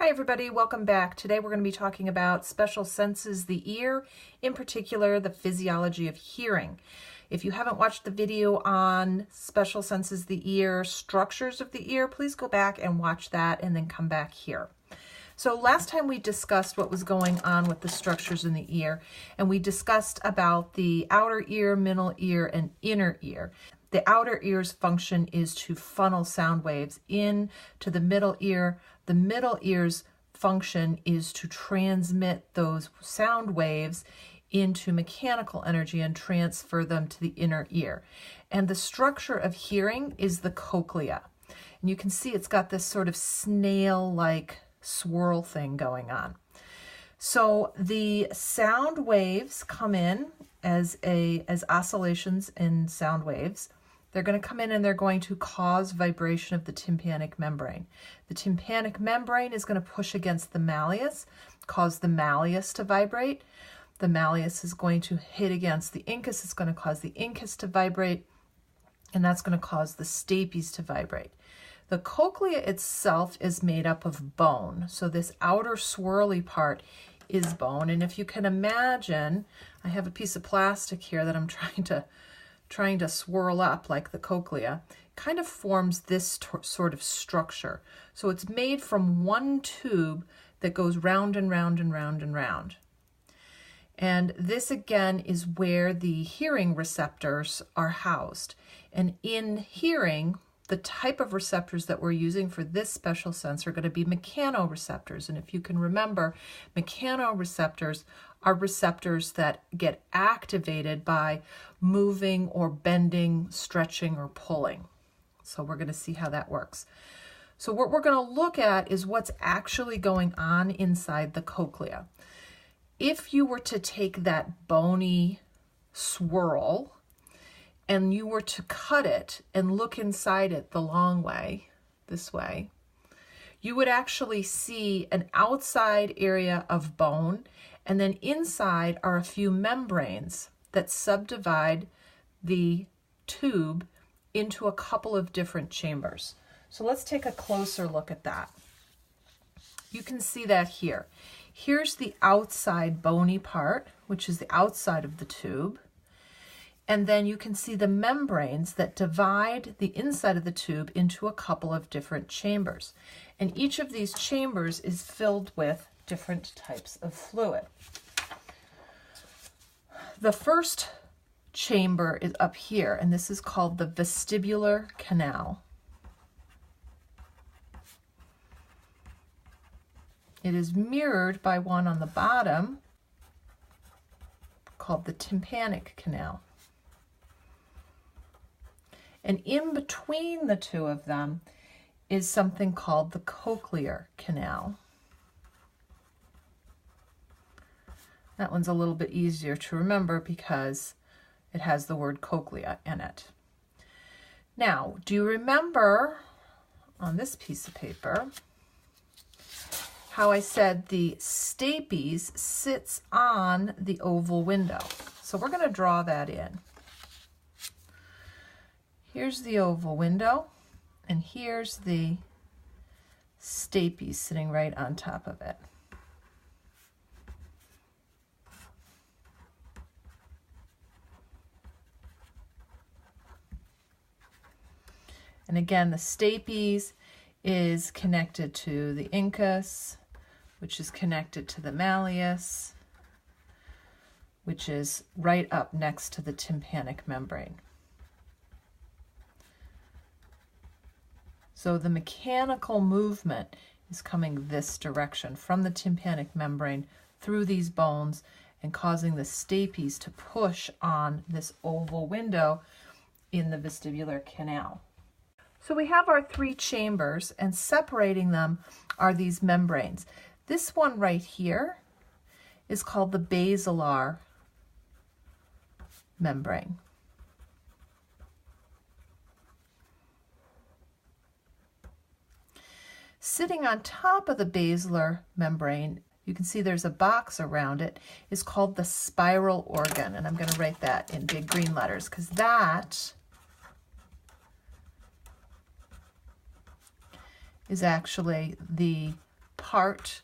Hi everybody, welcome back. Today we're going to be talking about special senses, the ear, in particular the physiology of hearing. If you haven't watched the video on special senses, the ear, structures of the ear, please go back and watch that and then come back here. So last time we discussed what was going on with the structures in the ear, and we discussed about the outer ear, middle ear, and inner ear. The outer ear's function is to funnel sound waves into the middle ear. The middle ear's function is to transmit those sound waves into mechanical energy and transfer them to the inner ear. And the structure of hearing is the cochlea. And you can see it's got this sort of snail-like swirl thing going on. So the sound waves come in as oscillations in sound waves. They're going to come in and they're going to cause vibration of the tympanic membrane. The tympanic membrane is going to push against the malleus, cause the malleus to vibrate. The malleus is going to hit against the incus. It's going to cause the incus to vibrate, and that's going to cause the stapes to vibrate. The cochlea itself is made up of bone. So this outer swirly part is bone. And if you can imagine, I have a piece of plastic here that I'm trying to swirl up like the cochlea, kind of forms this sort of structure. So it's made from one tube that goes round and round and round and round. And this again is where the hearing receptors are housed. And in hearing, the type of receptors that we're using for this special sense are going to be mechanoreceptors. And if you can remember, mechanoreceptors are receptors that get activated by moving or bending, stretching, or pulling. So we're going to see how that works. So what we're going to look at is what's actually going on inside the cochlea. If you were to take that bony swirl and you were to cut it and look inside it the long way, this way, you would actually see an outside area of bone, and then inside are a few membranes that subdivide the tube into a couple of different chambers. So let's take a closer look at that. You can see that here. Here's the outside bony part, which is the outside of the tube. And then you can see the membranes that divide the inside of the tube into a couple of different chambers. And each of these chambers is filled with different types of fluid. The first chamber is up here, and this is called the vestibular canal. It is mirrored by one on the bottom called the tympanic canal. And in between the two of them is something called the cochlear canal. That one's a little bit easier to remember because it has the word cochlea in it. Now, do you remember on this piece of paper how I said the stapes sits on the oval window? So we're going to draw that in. Here's the oval window, and here's the stapes sitting right on top of it. And again, the stapes is connected to the incus, which is connected to the malleus, which is right up next to the tympanic membrane. So the mechanical movement is coming this direction from the tympanic membrane through these bones and causing the stapes to push on this oval window in the vestibular canal. So we have our three chambers, and separating them are these membranes. This one right here is called the basilar membrane. Sitting on top of the basilar membrane, you can see there's a box around it, is called the spiral organ. And I'm going to write that in big green letters because that is actually the part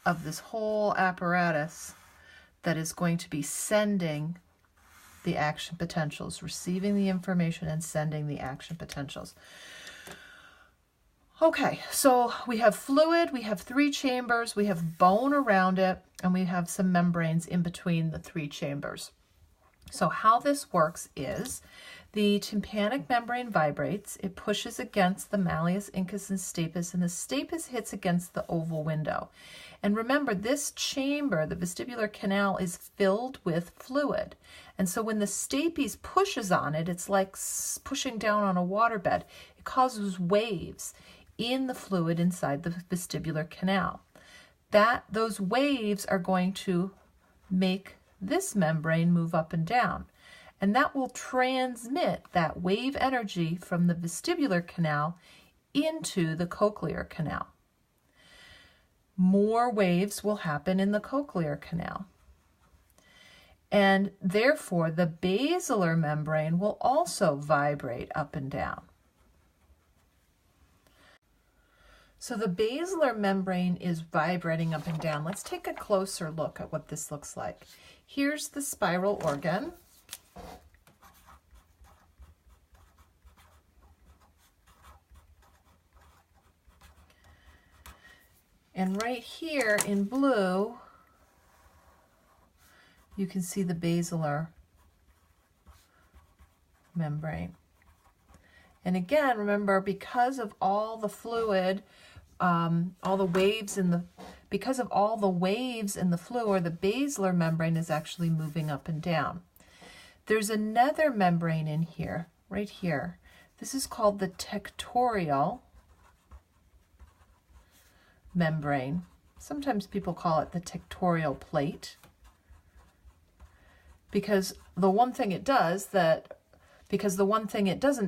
of this whole apparatus that is going to be sending the action potentials, receiving the information and sending the action potentials. Okay, so we have fluid, we have 3 chambers, we have bone around it, and we have some membranes in between the 3 chambers. So how this works is the tympanic membrane vibrates, it pushes against the malleus, incus, and stapes, and the stapes hits against the oval window. And remember, this chamber, the vestibular canal, is filled with fluid. And so when the stapes pushes on it, it's like pushing down on a waterbed. It causes waves in the fluid inside the vestibular canal. Those waves are going to make this membrane move up and down, and that will transmit that wave energy from the vestibular canal into the cochlear canal. More waves will happen in the cochlear canal, and therefore the basilar membrane will also vibrate up and down. So the basilar membrane is vibrating up and down. Let's take a closer look at what this looks like. Here's the spiral organ. And right here in blue, you can see the basilar membrane. And again, remember, because of all the fluid, all the waves in the, because of all the waves in the fluid, the basilar membrane is actually moving up and down. There's another membrane in here, right here. This is called the tectorial membrane. Sometimes people call it the tectorial plate, because the one thing it doesn't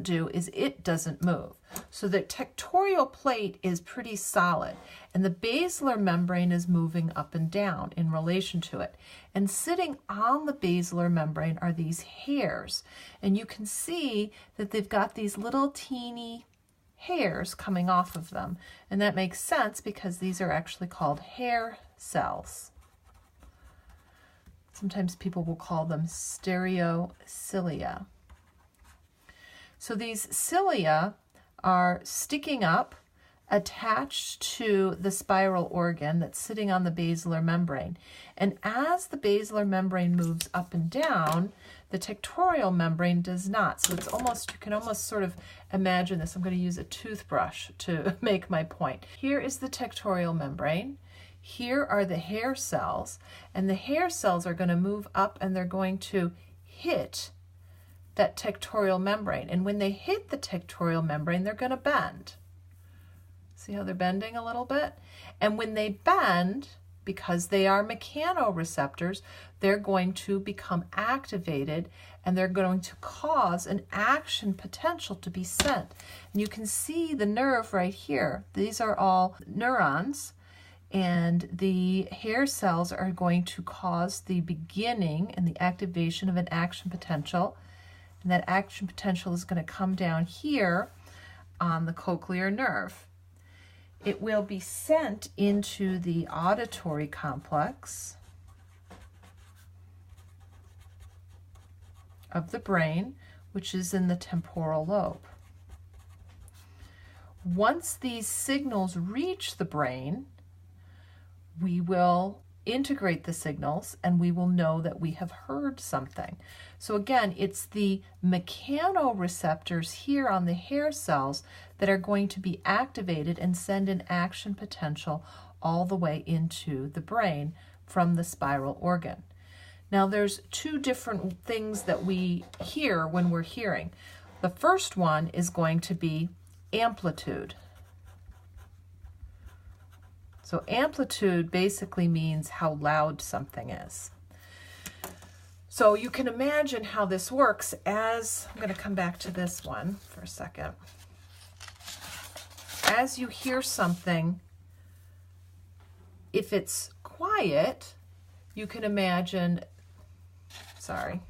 do is it doesn't move. So the tectorial plate is pretty solid, and the basilar membrane is moving up and down in relation to it. And sitting on the basilar membrane are these hairs, and you can see that they've got these little teeny hairs coming off of them, and that makes sense because these are actually called hair cells. Sometimes people will call them stereocilia. So these cilia are sticking up, attached to the spiral organ that's sitting on the basilar membrane. And as the basilar membrane moves up and down, the tectorial membrane does not. So it's almost, you can almost sort of imagine this. I'm going to use a toothbrush to make my point. Here is the tectorial membrane. Here are the hair cells, and the hair cells are going to move up and they're going to hit that tectorial membrane. And when they hit the tectorial membrane, they're going to bend. See how they're bending a little bit? And when they bend, because they are mechanoreceptors, they're going to become activated and they're going to cause an action potential to be sent. And you can see the nerve right here. These are all neurons, and the hair cells are going to cause the beginning and the activation of an action potential. And that action potential is going to come down here on the cochlear nerve. It will be sent into the auditory complex of the brain, which is in the temporal lobe. Once these signals reach the brain, we will integrate the signals and we will know that we have heard something. So again, it's the mechanoreceptors here on the hair cells that are going to be activated and send an action potential all the way into the brain from the spiral organ. Now there's two different things that we hear when we're hearing. The first one is going to be amplitude. So amplitude basically means how loud something is. So you can imagine how this works as, I'm going to come back to this one for a second. As you hear something, if it's quiet, you can imagine, sorry,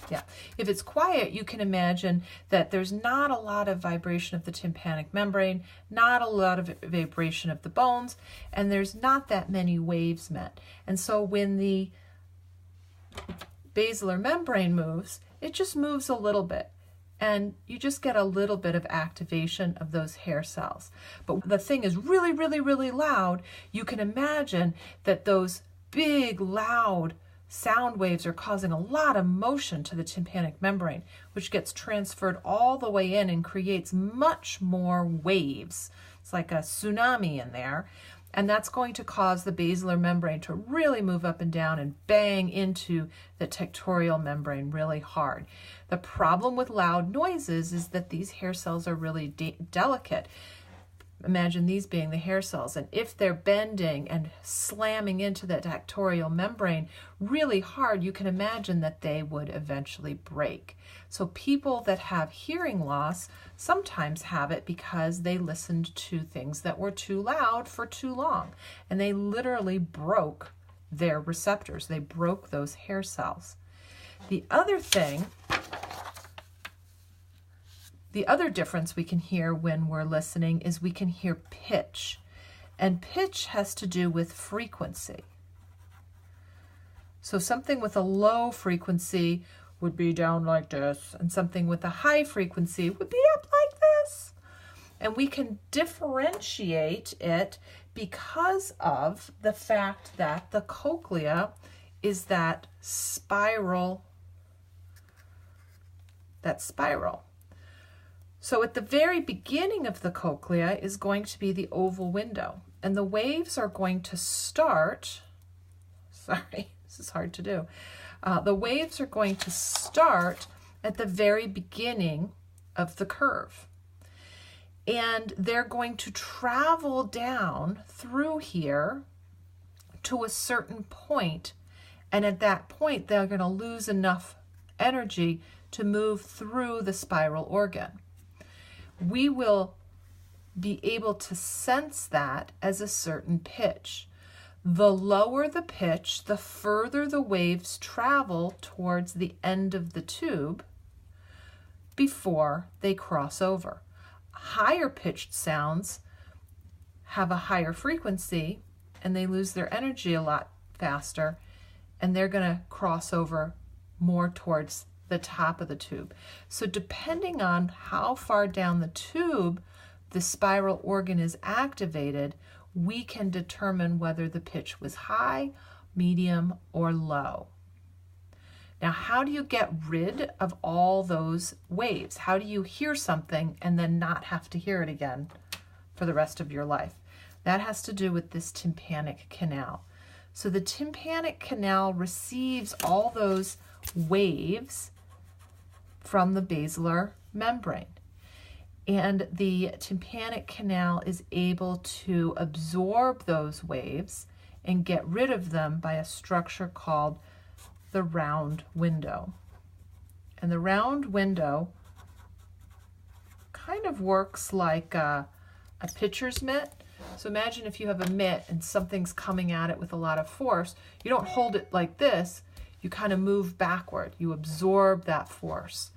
Yeah. If it's quiet, you can imagine that there's not a lot of vibration of the tympanic membrane, not a lot of vibration of the bones, and there's not that many waves met. And so when the basilar membrane moves, it just moves a little bit. And you just get a little bit of activation of those hair cells. But the thing is really, really, really loud. You can imagine that those big, loud sound waves are causing a lot of motion to the tympanic membrane, which gets transferred all the way in and creates much more waves. It's like a tsunami in there. And that's going to cause the basilar membrane to really move up and down and bang into the tectorial membrane really hard. The problem with loud noises is that these hair cells are really delicate. Imagine these being the hair cells, and if they're bending and slamming into the tectorial membrane really hard, you can imagine that they would eventually break. So people that have hearing loss sometimes have it because they listened to things that were too loud for too long, and they literally broke their receptors. They broke those hair cells. The other difference we can hear when we're listening is we can hear pitch. And pitch has to do with frequency. So something with a low frequency would be down like this, and something with a high frequency would be up like this. And we can differentiate it because of the fact that the cochlea is that spiral. So at the very beginning of the cochlea is going to be the oval window, and the waves are going to start, sorry, this is hard to do. The waves are going to start at the very beginning of the curve, and they're going to travel down through here to a certain point, and at that point they're going to lose enough energy to move through the spiral organ. We will be able to sense that as a certain pitch. The lower the pitch, the further the waves travel towards the end of the tube before they cross over. Higher pitched sounds have a higher frequency and they lose their energy a lot faster, and they're going to cross over more towards the top of the tube. So depending on how far down the tube the spiral organ is activated, we can determine whether the pitch was high, medium, or low. Now, how do you get rid of all those waves? How do you hear something and then not have to hear it again for the rest of your life? That has to do with this tympanic canal. So the tympanic canal receives all those waves from the basilar membrane. And the tympanic canal is able to absorb those waves and get rid of them by a structure called the round window. And the round window kind of works like a pitcher's mitt. So imagine if you have a mitt and something's coming at it with a lot of force, you don't hold it like this, you kind of move backward, you absorb that force.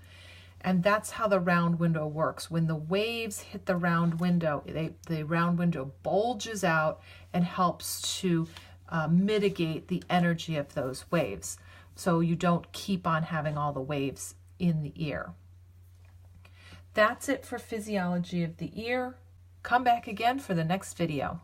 And that's how the round window works. When the waves hit the round window, the round window bulges out and helps to mitigate the energy of those waves. So you don't keep on having all the waves in the ear. That's it for physiology of the ear. Come back again for the next video.